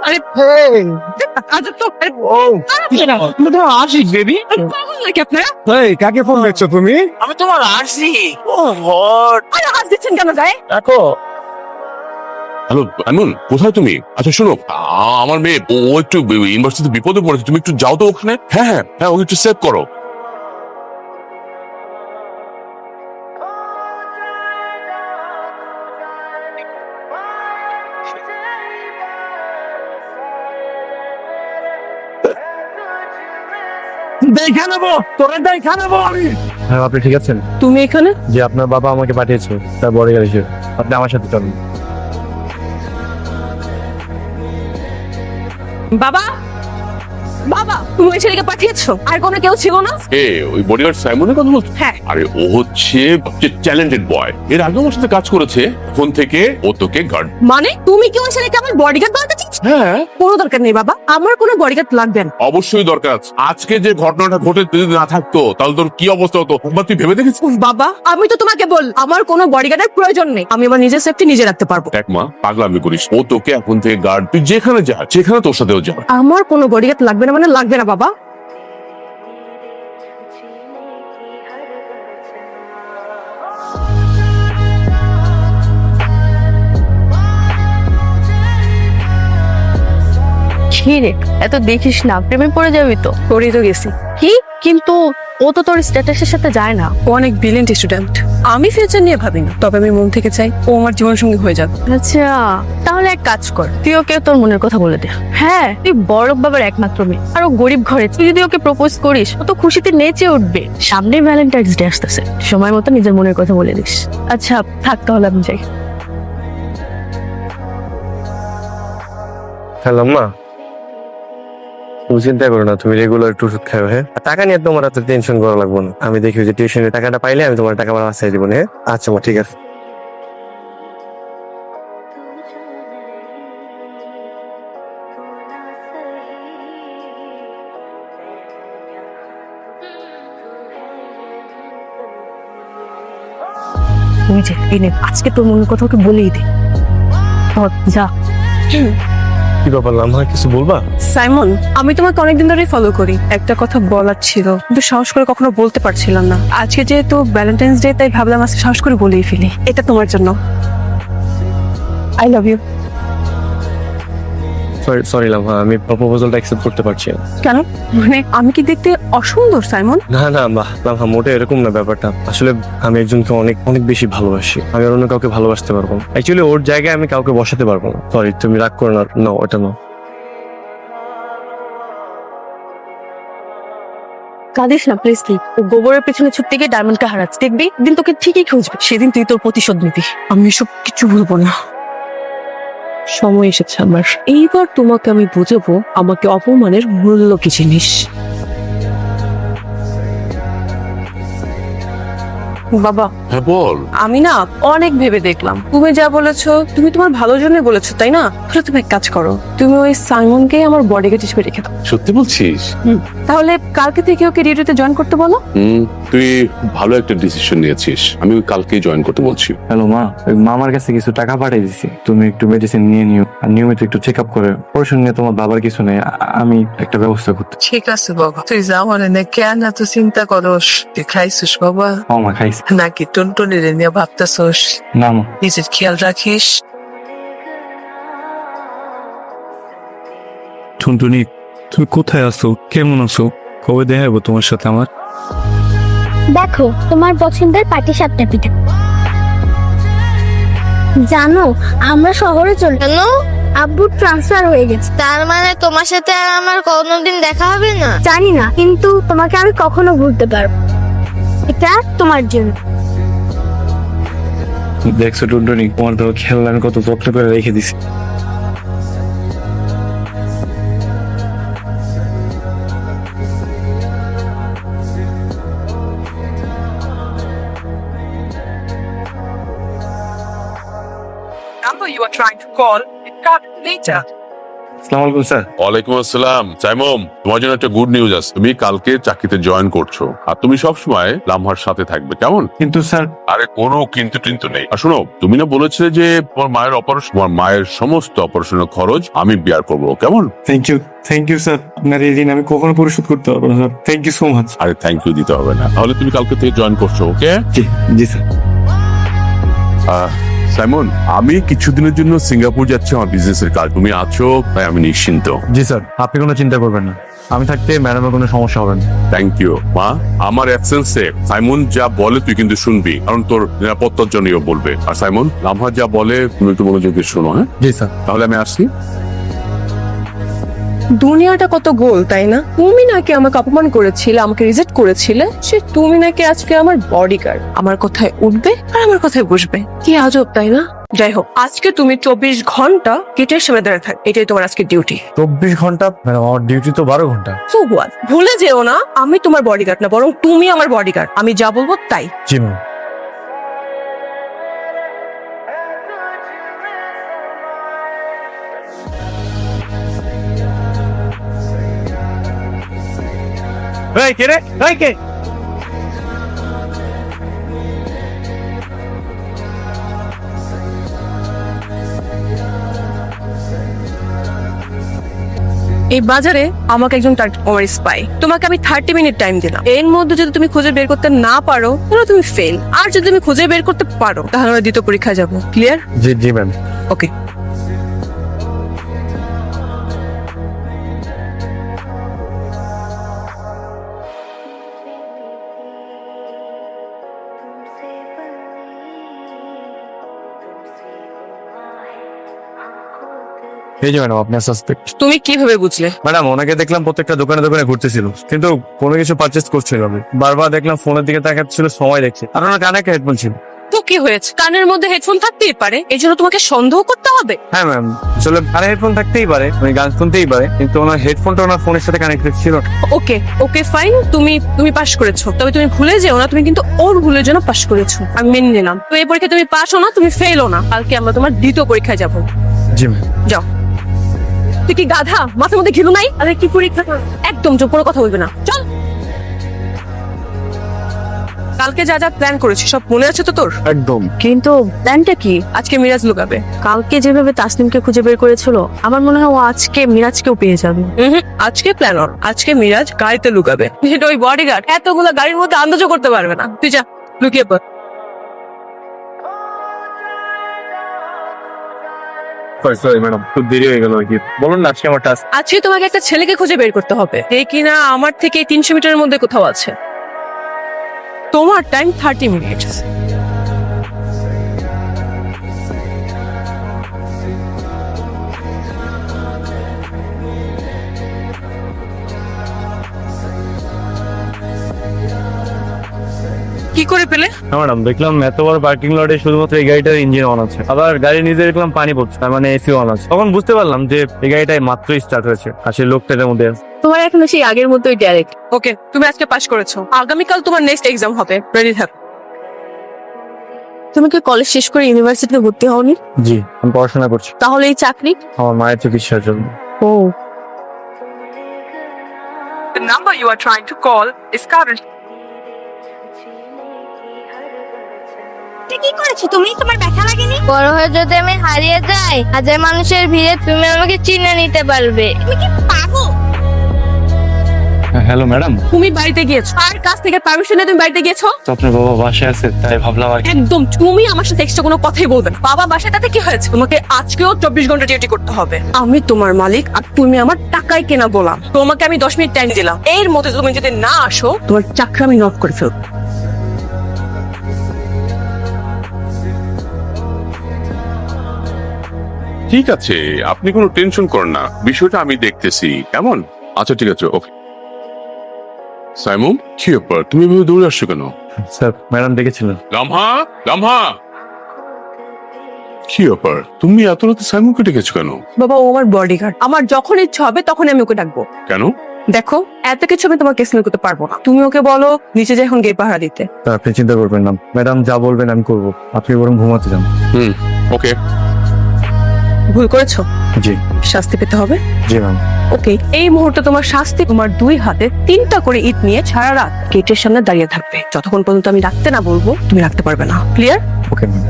আরে Hey! আচ্ছা তো Oh! আমি তোমার আশিক বেবি পাগল নাকি আপনারা? Hey, কাকে ফোন দিচ্ছ তুমি? আমি তোমার আশিক। ও গড, আরে হাত দিচ্ছেন কেন গায়ে? দেখো হ্যালো আনমোল, কোথায় তুমি? আচ্ছা শোনো, আমার মেয়ে ও একটু ইউনিভার্সিটিতে বিপদে পড়েছে, তুমি একটু যাও তো ওখানে। হ্যাঁ হ্যাঁ হ্যাঁ, ওকে একটু সেভ করো। দেখা নেবো, তোরা দেখা নেবো আমি। হ্যাঁ, আপনি ঠিক আছেন? তুমি এখানে? যে আপনার বাবা আমাকে পাঠিয়েছে তার বড় গাড়ি হিসেবে। আপনি আমার সাথে চলুন। বাবা, বাবা তুমি ওই ছেলেকে পাঠিয়েছো? আর কোনো কেউ ছিল না? ওই বডিগার্ড সাইমনের কথা বলছো? হ্যাঁ। আরে ও হচ্ছে ট্যালেন্টেড বয়, এর আগে আমার সাথে কাজ করেছে। ফোন থেকে ও তোকে গার্ড। মানে তুমি কি ওই ছেলেকে আমার বডিগার্ড বানাতে চাচ্ছ? হ্যাঁ কোনো দরকার নেই বাবা, আমার কোনো বডিগার্ড লাগবে না। অবশ্যই দরকার আছে। আজকে যে ঘটনাটা ঘটে যদি না থাকতো তাহলে তোর কি অবস্থা হতো একবার তুই ভেবে দেখেছিস? বাবা আমি তো তোমাকে বল, আমার কোনো বডিগার্ডের প্রয়োজন নেই, আমি আমার নিজের সেফটি নিজে রাখতে পারবো। দেখ মা, পাগলামি করিস। ও তোকে এখন থেকে গার্ড, তুই যেখানে যা সেখানে তোর সাথেও যা। আমার কোনো বডিগার্ড লাগবে না মানে লাগবে না বাবা। রে এত দেখিস না, প্রেমে পড়ে যাবি তো। করেই তো গেছি। কি কিন্তু ও তো তোর স্ট্যাটাসের সাথে যায় না। ও অনেক ব্রিলিয়েন্ট স্টুডেন্ট, আমি ফিউচার নিয়ে ভাবি না, তবে আমি মন থেকে চাই ও আমার জীবন সঙ্গী হয়ে যাবে। আচ্ছা তাহলে এক কাজ কর, তুই ওকে তোর মনের কথা বলে দে। হ্যাঁ তুই বড় বাবার একমাত্র মেয়ে, আর ও গরিব ঘরে, তুই যদি ওকে প্রপোজ করিস ও তো খুশিতে নেচে উঠবে। সামনে ভ্যালেন্টাইন্স ডে আসতেছে, সময় মতো নিজের মনের কথা বলে দিস। আচ্ছা থাক তাহলে আমি যাই। হ্যালো মা, তুমি চিন্তা করো না, তুমি রেগুলার একটু ওষুধ খাও। হ্যাঁ, আর টাকা নিয়ে তোমার এত টেনশন করা লাগবে না। আমি দেখি যে টিউশনের টাকাটা পাইলে আমি তোমার টাকা বাঁচাই দিব। হ্যাঁ আচ্ছা মা, ঠিক আছে। তুই যে এনে আজকে তোর মনের কথা ওকে বলেই দে। যা। কি ব্যাপার লামা, কিছু বলবা? সাইমন, আমি তোমাকে অনেকদিন ধরেই ফলো করি, একটা কথা বলার ছিল কিন্তু সাহস করে কখনো বলতে পারছিলাম না। আজকে যেহেতু ভ্যালেন্টাইন্স ডে তাই ভাবলাম আজকে সাহস করে বলেই ফেলি। এটা তোমার জন্য। I love you. Sorry Lama, আমি প্রপোজালটা অ্যাকসেপ্ট করতে পারছি না। কেন? মানে আমি কি দেখতে অসুন্দর সাইমন? না না লামা, মোটে এরকম না ব্যাপারটা। আসলে আমি একজনকে অনেক অনেক বেশি ভালোবাসি, আমি আর অন্য কাউকে ভালোবাসতে পারবো না। অ্যাকচুয়ালি ওর জায়গায় আমি কাউকে বসাতে পারবো না। সরি, তুমি রাগ করো না। না ওটা না। কাঁদিস না প্লিজ। তুই ও গোবরের পেছনে ছুটতে গিয়ে ডায়মন্ডকে হারাচ্ছে, দেখবি দিন তোকে ঠিকই খুঁজবে, সেদিন তুই তোর প্রতিশোধ নিবি। আমি এসব কিছু বলবো না। সময় এসেছে আমার, এইবার তোমাকে আমি বুঝাবো আমাকে অপমানের মূল্য কি জিনিস। বাবা হ্যাঁ বল। আমি না অনেক ভেবে দেখলাম, তুমি যা বলেছো তুমি তোমার ভালোর জন্য বলেছো তাই না? তাহলে তুমি এক কাজ করো, তুমি ওই সাইমনকে আমার বডিগার্ড হিসেবে রেখে দাও। সত্যি বলছিস? তাহলে কালকে থেকে ওকে রেডিওতে জয়েন করতে বলো। তুই ভালো একটা ডিসিশন নিয়েছিস, আমি ওই কালকেই জয়েন করতে বলছি। হ্যালো মা, ওই মামার কাছে কিছু টাকা পাঠিয়ে দিছি, তুমি একটু মেডিসিন নিয়ে নিও আর নিয়মিত একটু চেক আপ করে। পড়াশোনা নিয়ে তোমার বাবার কিছু নেই, আমি একটা ব্যবস্থা করতে। ঠিক আছে বাবা, তুই যা মানে না, কেন এত চিন্তা করস? তুই খাইছিস বাবা ও মা খাইছি। নাকি টুনটুনির নিয়ে ভাবতেছস? না মা। নিজের খেয়াল রাখিস। টুনটুনি, তুমি কোথায় আছো? কেমন আছো? কবে দেখা যাবো তোমার সাথে আমার? দেখো তোমার পছন্দের পাটিসাপটা পিঠা। জানো আমরা শহরে চলে কেন? আব্বুর ট্রান্সফার হয়ে গেছে। তার মানে তোমার সাথে আর আমার কোনোদিন দেখা হবে না? জানি না, কিন্তু তোমাকে আমি কখনো ভুলতে পারবো। এটা তোমার জন্য। দেখছো টুনটুনি, তোমার তো খেলনা আমি কত যত্ন করে রেখে দিছি। Number you are trying to call, it cut later. আসসালামু আলাইকুম স্যার। ওয়ালাইকুম আসসালাম। সাইমন, তোমার জন্য একটা গুড নিউজ আছে। তুমি কালকে চাকরিতে জয়েন করছো, আর তুমি সবসময় লামহার সাথে থাকবে, কেমন? কিন্তু স্যার, আরে কোনো কিন্তু টিন্তু নেই। আর শোনো, তুমি না বলেছিলে যে তোমার মায়ের অপারেশন, তোমার মায়ের সমস্ত অপারেশনের খরচ আমি বিয়ার করবো, কেমন? Thank you sir. আপনার এই ঋণ আমি কখনো পরিশোধ করতে পারবো না স্যার। Thank you so much. আরে থ্যাংক ইউ দিতে হবে না, তাহলে তুমি কালকে থেকে জয়েন করছো, ওকে? জি স্যার। সাইমন, আমি কিছুদিনের জন্য সিঙ্গাপুর যাচ্ছি আমার বিজনেসের কাজ। তুমি আছো তাই আমি নিশ্চিন্ত। জি স্যার, আপনি কোনো চিন্তা করবেন না। আমি থাকতে ম্যাডামের কোনো সমস্যা হবে না। থ্যাংক ইউ মা। আমার অ্যাবসেন্সে সাইমন যা বলে তুই কিন্তু শুনবি, কারণ তোর নিরাপত্তার জন্যই ও বলবে। আর সাইমন, লামহা যা বলে তুমি একটু মনোযোগ দিয়ে শোনো, হ্যাঁ? জি স্যার। তাহলে আমি আসছি। দুনিয়াটা কত গোল তাই না? তুমি নাকি আমাকে অপমান করেছিলে, আমাকে রিজেক্ট করেছিলে, সে তুমি নাকি আজকে আমার বডিগার্ড। আমার কথায় উঠবে আর আমার কথায় বসবে। কি আজব তাই না? যাই হোক, আজকে তুমি 24 ঘন্টা গেটের সামনে দাঁড়িয়ে থাক, এটাই তোমার আজকে ডিউটি। 24 ঘন্টা? ম্যাডাম, আমার ডিউটি তো 12 ঘন্টা। So what? ভুলে যেও না, আমি তোমার বডিগার্ড না, বরং তুমি আমার বডিগার্ড। আমি যা বলবো তাই। জি ম্যাম। এই কে রে? এই কে? এই বাজারে আমাকে একজন টার্গেট আমার স্পাই। তোমাকে আমি 30 মিনিট টাইম দিলাম, এর মধ্যে যদি তুমি খুঁজে বের করতে না পারো তাহলে তুমি ফেল। আর যদি তুমি খুঁজে বের করতে পারো তাহলে আমরা দ্বিতীয় পরীক্ষায় যাবো। ক্লিয়ার? জি ম্যাম। ওকে। এই যে ম্যাডাম, আপনার সাসপেক্ট। তুমি কিভাবে বুঝলে? ম্যাডাম, ওনাকে দেখলাম প্রত্যেকটা দোকানে দোকানে ঘুরতেছিল, কিন্তু কোনো কিছু পারচেজ করছিল না। বারবার দেখলাম ফোনের দিকে তাকাচ্ছিল, সময় দেখছে। আর ওনার কানে একটা হেডফোন ছিল। তো কি হয়েছে? কানের মধ্যে হেডফোন থাকতেই পারে, এই জন্য তোমাকে সন্দেহ করতে হবে? হ্যাঁ ম্যাম, আসলে কানে হেডফোন থাকতেই পারে, উনি গান শুনতেই পারে, কিন্তু ওনার হেডফোনটা ওনার ফোনের সাথে কানেক্টেড ছিল না। ওকে ফাইন, তুমি পাস করেছো, তবে তুমি ভুলে যেও না তুমি কিন্তু ওর ভুলের জন্য পাস করেছো। আমি মেনে নিলাম। তো এই পরীক্ষায় তুমি পাসও না, তুমি ফেলও না। কালকে আমরা তোমার দ্বিতীয় পরীক্ষায় যাবো। জি ম্যাম। যাও। তুই কি গাধা? মাথার মধ্যে ঘিলু নাই? আরে কি পরীক্ষা? একদম চুপ, কোনো কথা বলবে না। চল। কালকে যা যা প্ল্যান করেছিস সব মনে আছে তো তোর? একদম। কিন্তু প্ল্যানটা কি? আজকে মিরাজ লুকাবে। কালকে যেভাবে তাসনিমকে খুঁজে বের করেছিল, আমার মনে হয় ও আজকে মিরাজকেও পেয়ে যাবে। আজকে প্ল্যান অন। আজকে মিরাজ গাড়িতে লুকাবে। যেটা ওই বডিগার্ড এতগুলো গাড়ির মধ্যে আন্দাজও করতে পারবে না। তুই যা, লুকিয়ে পড়। সরি ম্যাডাম, খুব দেরি হয়ে গেল আর কি। বলুন না, আজকে আমার টাস্ক। আজকে তোমাকে একটা ছেলেকে খুঁজে বের করতে হবে, যে কিনা আমার থেকে 300 মিটারের মধ্যে কোথাও আছে। তোমার টাইম 30 মিনিট। কি করে পেলে? ম্যাডাম, দেখলাম এত বড় পার্কিং লটে শুধুমাত্র এই গাড়িটার ইঞ্জিন অন আছে, আবার গাড়ি নিজে দেখলাম পানি পড়ছে, তার মানে এসি অন আছে। তখন বুঝতে পারলাম যে এই গাড়িটাই মাত্রই স্টার্ট হয়েছে, আর সেই লোকটা এর মধ্যে আছে। তোমার এখনো সেই আগের মতোই ডাইরেক্ট। ওকে, তুমি আজকে পাস করেছো, আগামীকাল তোমার নেক্সট এক্সাম হবে, রেডি থাক। তুমি কি কলেজ শেষ করে ইউনিভার্সিটিতে ভর্তি হওনি? জি, আমি পড়াশোনা করছি তাহলে এই চাকরি? আমার মায়ের চিকিৎসার জন্য। ও, The number you are trying to call is current. কি করেছো তুমি? তোমার ব্যথা লাগেনি? বড় হয়ে যদি আমি হারিয়ে যাই, হাজার মানুষের ভিড়ে তুমি আমাকে চিনে নিতে পারবে। তুমি কি পাগল? হ্যালো ম্যাডাম, তুমি বাড়িতে গিয়েছো, আর কাছ থেকে পারমিশন নিয়ে তুমি বাড়িতে গিয়েছো? তো আপনার বাবা বাসায় আছে, তাই ভাবলাম আর কি। একদম, তুমি আমার সাথে এক্সট্রা কোনো কথাই বলবে না। বাবা বাসায়, তাতে কি হয়েছে? তোমাকে আজকেও 24 ঘন্টা ডিউটি করতে হবে। আমি তোমার মালিক আর তুমি আমার টাকায় কেনা গোলাম। তোমাকে আমি 10 মিনিট টাইম দিলাম, এর মধ্যে তুমি যদি না আসো তোমার চাকরি আমি নট করে ফেলবো। ঠিক আছে, আপনি কোনো টেনশন করেন না, বিষয়টা আমি দেখতেছি, কেমন? আচ্ছা ঠিক আছে, ওকে। সাইমন, কি ব্যাপার? তুমি এভাবে দৌড়ে আসছো কেন? স্যার, ম্যাডাম ডেকেছিলেন। লামহা, লামহা, কি ব্যাপার? তুমি এত রাতে সাইমনকে ডেকেছো কেন? বাবা, ও আমার বডিগার্ড, আমার যখন ইচ্ছা হবে তখন আমি ওকে ডাকবো। কেন? দেখো, এত কিছু আমি তোমাকে এক্সপ্লেন করতে পারবো না। তুমি ওকে বলো নিচে যে এখন গেট পাহারা দিতে। তা আপনি চিন্তা করবেন না, ম্যাডাম যা বলবেন আমি করবো, আপনি বরং ঘুমাতে যান। ওকে। ভুল করেছো, জি শাস্তি পেতে হবে। জি ম্যাম। ওকে, এই মুহূর্তে তোমার শাস্তি, তোমার 2 হাতে 3টা করে ইট নিয়ে সারা রাত গেটের সামনে দাঁড়িয়ে থাকবে। যতক্ষণ পর্যন্ত আমি রাখতে না বলবো তুমি রাখতে পারবে না। ক্লিয়ার? Okay ma'am.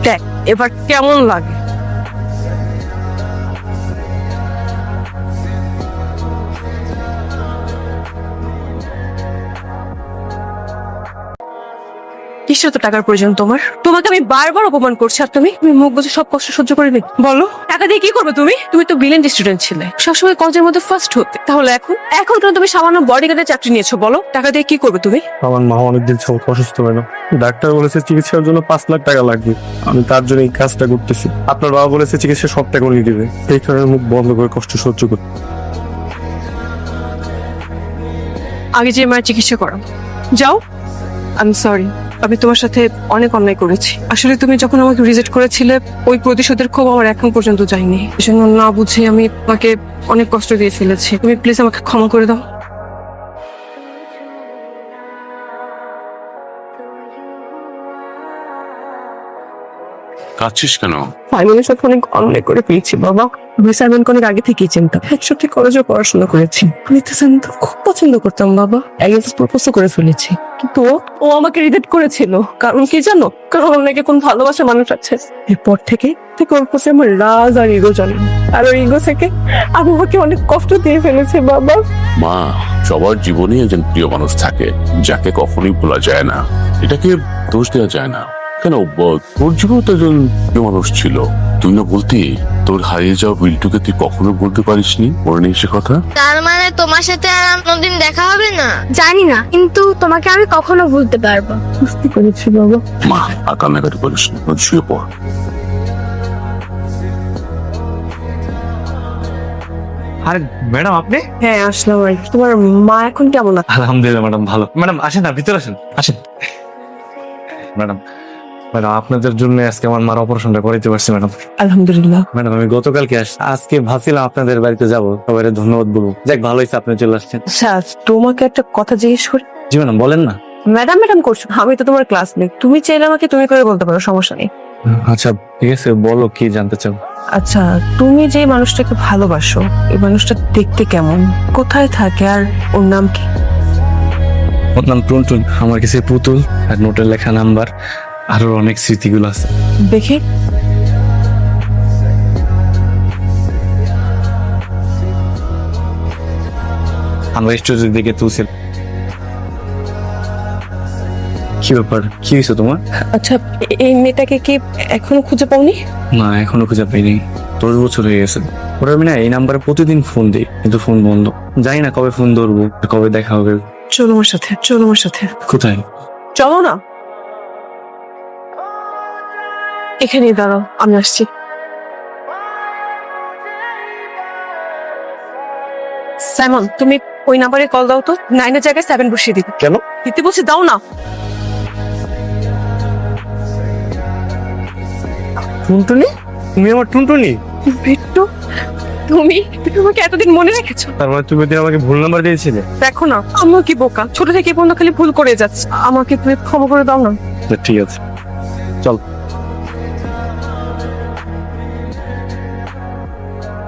দেখ এবার কেমন লাগে। কিসের তো টাকার প্রয়োজন তোমার? তোমাকে আমি বারবার অপমান করছি আর তুমি মুখ বুঝে সব কষ্ট সহ্য করে নি। বলো টাকা দিয়ে কি করবে তুমি? তুমি তো ব্রিলিয়েন্ট স্টুডেন্ট ছিলে, সবসময় কলেজের মধ্যে ফার্স্ট হতে। তাহলে এখন কেন তুমি সামান্য বডিগার্ডের চাকরি নিয়েছো? বলো টাকা দিয়ে কি করবে তুমি? আমার মা অনেকদিন সব অসুস্থ ম্যাডাম, ডাক্তার বলেছে চিকিৎসার জন্য 5 লাখ টাকা লাগবে। আমি তার জন্য এই কাজটা করতেছি। আপনার বাবা বলেছে চিকিৎসা সব টাকা উনি দিবে, এই কারণে মুখ বন্ধ করে কষ্ট সহ্য করতে। আগে যে মায়ের চিকিৎসা করো, যাও। আমি সরি, আমি তোমার সাথে অনেক অন্যায় করেছি। আসলে তুমি যখন আমাকে রিজেক্ট করেছিলে ওই প্রতিশোধের ক্ষোভ আমার এখন পর্যন্ত যায়নি। এজন্য না বুঝে আমি তোমাকে অনেক কষ্ট দিয়ে ফেলেছি। তুমি প্লিজ আমাকে ক্ষমা করে দাও। কাঁদছিস কেন? সাইমনের সাথে অনেক অন্যায় করে ফেলেছি বাবা। আমি সাইমনকে অনেক আগে থেকেই চিনতাম, একসাথে কলেজে পড়াশোনা করেছি। আমি তো সাইমনকে খুব পছন্দ করতাম বাবা। এগেইনস্ট প্রপোজ করে ফেলেছি, কিন্তু ও আমাকে রিজেক্ট করেছিল। কারণ কি জানো? কারণ ওর নাকি কোন ভালোবাসা মানুষ আছে। এরপর থেকে ওর প্রতি আমার রাজ আর ইগো জানি, আর ওই ইগো থেকে আমি ওকে অনেক কষ্ট দিয়ে ফেলেছি বাবা। মা, সবার জীবনে একজন প্রিয় মানুষ থাকে যাকে কখনোই ভোলা যায় না। এটাকে দোষ দেওয়া যায় না। কেন তোর জীবনে তো একজন প্রিয় মানুষ ছিল, তুই না বলতি তোর হারিয়ে যাওয়া বিল্টুকে তুই কখনো বলতে পারিসনি? মনে নেই সে কথা? তার মানে তোমার সাথে আর কোনোদিন দেখা হবে না? জানি না, কিন্তু তোমাকে আমি কখনো ভুলতে পারবো। বুঝতে পেরেছি বাবা। মা, আর কান্নাকাটি করিস না, শুয়ে পড়। আরে ম্যাডাম আপনি? হ্যাঁ আসলাম। আর তোমার মা এখন কেমন আছে? আলহামদুলিল্লাহ ম্যাডাম ভালো। ম্যাডাম আসেন না, ভিতরে আসেন, আসেন। ম্যাডাম আপনাদের জন্য আজকে আমার মার অপারেশনটা করাইতে পারছি ম্যাডাম। আলহামদুলিল্লাহ। ম্যাডাম আমি গতকালকে আজকে ভাবছিলাম আপনাদের বাড়িতে যাবো, সবাই ধন্যবাদ বলবো। যাক ভালো হয়েছে আপনি চলে আসছেন। আচ্ছা তোমাকে একটা কথা জিজ্ঞেস করি। জি ম্যাডাম বলেন না। ম্যাডাম ম্যাডাম করছো, আমি তো তোমার ক্লাসমেট। তুমি চাইলে আমাকে তুমি করে বলতে পারো, সমস্যা নেই। আচ্ছা ঠিক আছে, বলো কি জানতে চাও। আচ্ছা তুমি যে মানুষটাকে ভালোবাসো, এই মানুষটা দেখতে কেমন, কোথায় থাকে, আর ওর নাম কি? ওর নাম টুনটুন। আমার কাছে পুতুল আর নোটের লেখা নাম্বার আরো অনেক স্মৃতিগুলো আছে। দেখি। আমরা স্টোরের দিকে তুলছি। কি ব্যাপার, কি হয়েছে তোমার? আচ্ছা এই মেয়েটাকে কি এখনো খুঁজে পাওনি? না এখনো খুঁজে পাইনি, 10 বছর হয়ে গেছে। ওরা আমি না এই নাম্বারে প্রতিদিন ফোন দিই, কিন্তু ফোন বন্ধ। জানি না কবে ফোন ধরবো, কবে দেখা হবে। চলো আমার সাথে, চলো আমার সাথে। কোথায়? চলো না, এখানেই দাঁড়াও, আমি আসছি। সাইমন তুমি ওই নাম্বারে কল দাও তো, 9 এর জায়গায় 7 বসিয়ে দিবে। কেন? দিতে বলছি, দাও না। টুনটুনি? তুমি আমার টুনটুনি? বিট্টু তুমি আমাকে এতদিন মনে রেখেছো? তার মানে তুমি ওদিন আমাকে ভুল নাম্বার দিয়েছিলে? দেখো না আমিও কি বোকা, ছোট থেকে এই পর্যন্ত খালি ভুল করে যাচ্ছে। আমাকে তুমি ক্ষমা করে দাও না। ঠিক আছে চল।